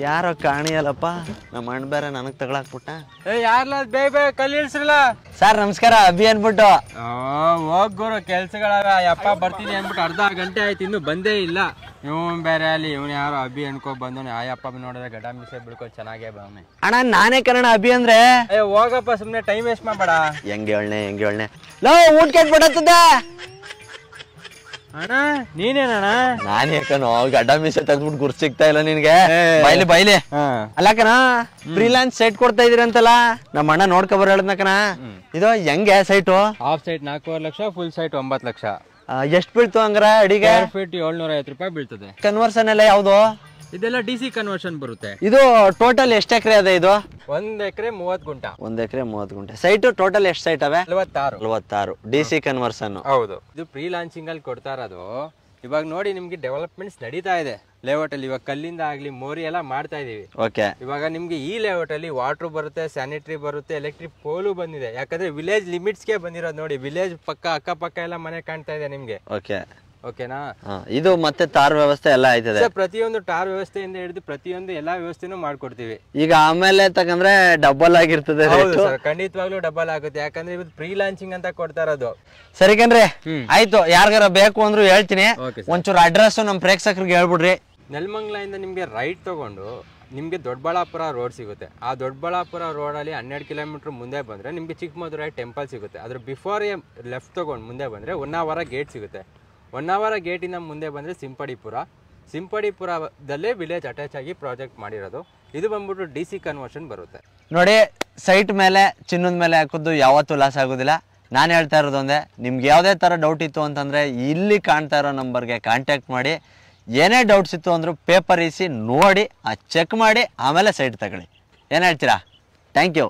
ಯಾರೋ ಕಾಣಿಯಲ್ಲಪ್ಪ ನಮ್ಮ ಅಣ್ಣ ಬೇರೆ ನನಗೆ ತಗೊಳಕ್ಬಿಟ್ಟ. ಯಾರ್ಲ ಬೇಗ ಕಲ್ಲಿ ಇಳ್ಸ್ರಲ್ಲ. ಸರ್ ನಮಸ್ಕಾರ, ಅಭಿ ಅನ್ಬಿಟ್ಟು. ಹೋಗ್ ಗುರು ಕೆಲ್ಸಗಳಾಗ ಯಪ್ಪ ಬರ್ತೀನಿ ಅನ್ಬಿಟ್ಟು ಅರ್ಧ ಗಂಟೆ ಆಯ್ತು ಇನ್ನೂ ಬಂದೇ ಇಲ್ಲ. ಇವನ್ ಬೇರೆ ಅಲ್ಲಿ ಇವನು ಯಾರೋ ಅಭಿ ಅನ್ಕೊ ಬಂದವನು. ಆಯಪ್ಪ ನೋಡಿದ್ರೆ ಗಡ ಮಿಸೆ ಬಿಡ್ಕೊ ಚೆನ್ನಾಗೇ ಬವನೆ. ಅಣ್ಣ ನಾನೇ ಕನ್ನಡ ಅಭಿ ಅಂದ್ರೆ. ಹೋಗಪ್ಪ ಸುಮ್ನೆ ಟೈಮ್ ವೇಸ್ಟ್ ಮಾಡಬೇಡ. ಹೆಂಗೆ ಹೇಳ್ನೆ ಲೋ ಊಟ ಕೆಟ್ಬಿಡತ್ತದ. ಅಣ್ಣ ನೀನೇನಣ್ಣ? ನಾನ್ ಯಾಕನೋ ಗಡ್ಡ ಮೀಸೆ ತೆಗ್ದ್ಬಿಟ್ಟು ಗುರ್ ಸಿಗ್ತಾ ಇಲ್ಲ ನಿನ್ಗೆ. ಬೈಲಿ ಅಲ್ಲಕನ ಫ್ರೀಲಾನ್ಸ್ ಸೈಟ್ ಕೊಡ್ತಾ ಇದೀರಿ ಅಂತಲ್ಲ, ನಮ್ಮ ಅಣ್ಣ ನೋಡ್ಕೊಬರ್ ಹೇಳದ್ನಕನ. ಇದು ಹೆಂಗೆ site? Half site 4.5 lakh, full site 9 lakh. ಎಷ್ಟು ಬೀಳ್ತು ಹಂಗಾರ ಅಡಿಗೆ? ಫೀಟ್ 750 ರೂಪಾಯಿ ಬೀಳ್ತದೆ. ಕನ್ವರ್ಷನ್ ಎಲ್ಲ ಯಾವ್ದು? ಇದೆಲ್ಲ DC ಕನ್ವರ್ಷನ್ ಬರುತ್ತೆ. ಇದು ಟೋಟಲ್ ಎಷ್ಟು ಎಕರೆ ಅದ? ಇದು 1 ಎಕರೆ 30 ಗುಂಟ. 1 ಎಕರೆ 30 ಗುಂಟೆ. ಸೈಟ್ ಟೋಟಲ್ ಎಷ್ಟು ಸೈಟ್ ಅವೆ? 46 DC ಕನ್ವರ್ಷನ್. ಹೌದು. ಇದು ಪ್ರೀ ಲಾಂಚಿಂಗ್ ಅಲ್ಲಿ ಕೊಡ್ತಾ ಇರೋದು. ಇವಾಗ ನೋಡಿ ನಿಮ್ಗೆ ಡೆವಲಪ್ಮೆಂಟ್ಸ್ ನಡೀತಾ ಇದೆ ಲೇಔಟ್ ಅಲ್ಲಿ. ಇವಾಗ ಕಲ್ಲಿಂದ ಆಗ್ಲಿ ಮೋರಿ ಎಲ್ಲ ಮಾಡ್ತಾ ಇದೀವಿ. ಓಕೆ. ಇವಾಗ ನಿಮ್ಗೆ ಈ ಲೇಔಟ್ ಅಲ್ಲಿ ವಾಟರ್ ಬರುತ್ತೆ, ಸ್ಯಾನಿಟರಿ ಬರುತ್ತೆ, ಎಲೆಕ್ಟ್ರಿಕ್ ಪೋಲು ಬಂದಿದೆ. ಯಾಕಂದ್ರೆ ವಿಲೇಜ್ ಲಿಮಿಟ್ಸ್ ಗೆ ಬಂದಿರೋದು ನೋಡಿ. ವಿಲೇಜ್ ಪಕ್ಕ ಅಕ್ಕಪಕ್ಕ ಎಲ್ಲ ಮನೆ ಕಾಣ್ತಾ ಇದೆ ನಿಮ್ಗೆ. ಓಕೆ ಓಕೆನಾ? ಇದು ಮತ್ತೆ ತಾರ್ ವ್ಯವಸ್ಥೆ ಎಲ್ಲ ಆಯ್ತದೆ. ಪ್ರತಿಯೊಂದು ಟಾರ್ ವ್ಯವಸ್ಥೆಯಿಂದ ಹಿಡಿದು ಪ್ರತಿಯೊಂದು ಎಲ್ಲಾ ವ್ಯವಸ್ಥೆನೂ ಮಾಡ್ಕೊಡ್ತೀವಿ. ಈಗ ಆಮೇಲೆ ತಕಂದ್ರೆ ಡಬಲ್ ಆಗಿರ್ತದೆ. ಖಂಡಿತವಾಗ್ಲೂ ಡಬಲ್ ಆಗುತ್ತೆ. ಯಾಕಂದ್ರೆ ಇವತ್ತು ಪ್ರೀ ಲಾಂಚಿಂಗ್ ಅಂತ ಕೊಡ್ತಾ ಇರೋದು. ಸರಿ ಕಣ್ರಿ, ಆಯ್ತು. ಯಾರಿಗಾರ ಬೇಕು ಅಂದ್ರು ಹೇಳ್ತೀನಿ. ಒಂಚೂರು ಅಡ್ರೆಸ್ ನಮ್ ಪ್ರೇಕ್ಷಕರಿಗೆ ಹೇಳ್ಬಿಡ್ರಿ. ನೆಲಮಂಗಲದಿಂದ ನಿಮ್ಗೆ ರೈಟ್ ತಗೊಂಡು ನಿಮ್ಗೆ ದೊಡ್ಡಬಳ್ಳಾಪುರ ರೋಡ್ ಸಿಗುತ್ತೆ. ಆ ದೊಡ್ಡಬಳ್ಳಾಪುರ ರೋಡ್ ಅಲ್ಲಿ 12 ಕಿಲೋಮೀಟರ್ ಮುಂದೆ ಬಂದ್ರೆ ನಿಮ್ಗೆ ಚಿಕ್ಕಮದುರೈ ಟೆಂಪಲ್ ಸಿಗುತ್ತೆ. ಅದ್ರ ಬಿಫೋರ್ ಲೆಫ್ಟ್ ತಗೊಂಡು ಮುಂದೆ ಬಂದ್ರೆ ಹೊನ್ನಾವರ ಗೇಟ್ ಸಿಗುತ್ತೆ. ಹೊನ್ನಾವರ ಗೇಟಿನ ಮುಂದೆ ಬಂದರೆ ಸಿಂಪಡಿಪುರದಲ್ಲೇ ವಿಲೇಜ್ ಅಟ್ಯಾಚ್ ಆಗಿ ಪ್ರಾಜೆಕ್ಟ್ ಮಾಡಿರೋದು. ಇದು ಬಂದ್ಬಿಟ್ಟು DC ಕನ್ವರ್ಷನ್ ಬರುತ್ತೆ. ನೋಡಿ, ಸೈಟ್ ಮೇಲೆ ಚಿನ್ನದ ಮೇಲೆ ಹಾಕೋದು ಯಾವತ್ತೂ ಲಾಸ್ ಆಗೋದಿಲ್ಲ. ನಾನು ಹೇಳ್ತಾ ಇರೋದು ಒಂದೇ, ನಿಮ್ಗೆ ಯಾವುದೇ ಥರ ಡೌಟ್ ಇತ್ತು ಅಂತಂದರೆ ಇಲ್ಲಿ ಕಾಣ್ತಾ ಇರೋ ನಂಬರ್ಗೆ ಕಾಂಟ್ಯಾಕ್ಟ್ ಮಾಡಿ. ಏನೇ ಡೌಟ್ಸ್ ಇತ್ತು ಅಂದರೂ ಪೇಪರ್ ಇಸಿ ನೋಡಿ ಚೆಕ್ ಮಾಡಿ ಆಮೇಲೆ ಸೈಟ್ ತಗೊಳ್ಳಿ. ಏನು ಹೇಳ್ತೀರಾ? Thank you.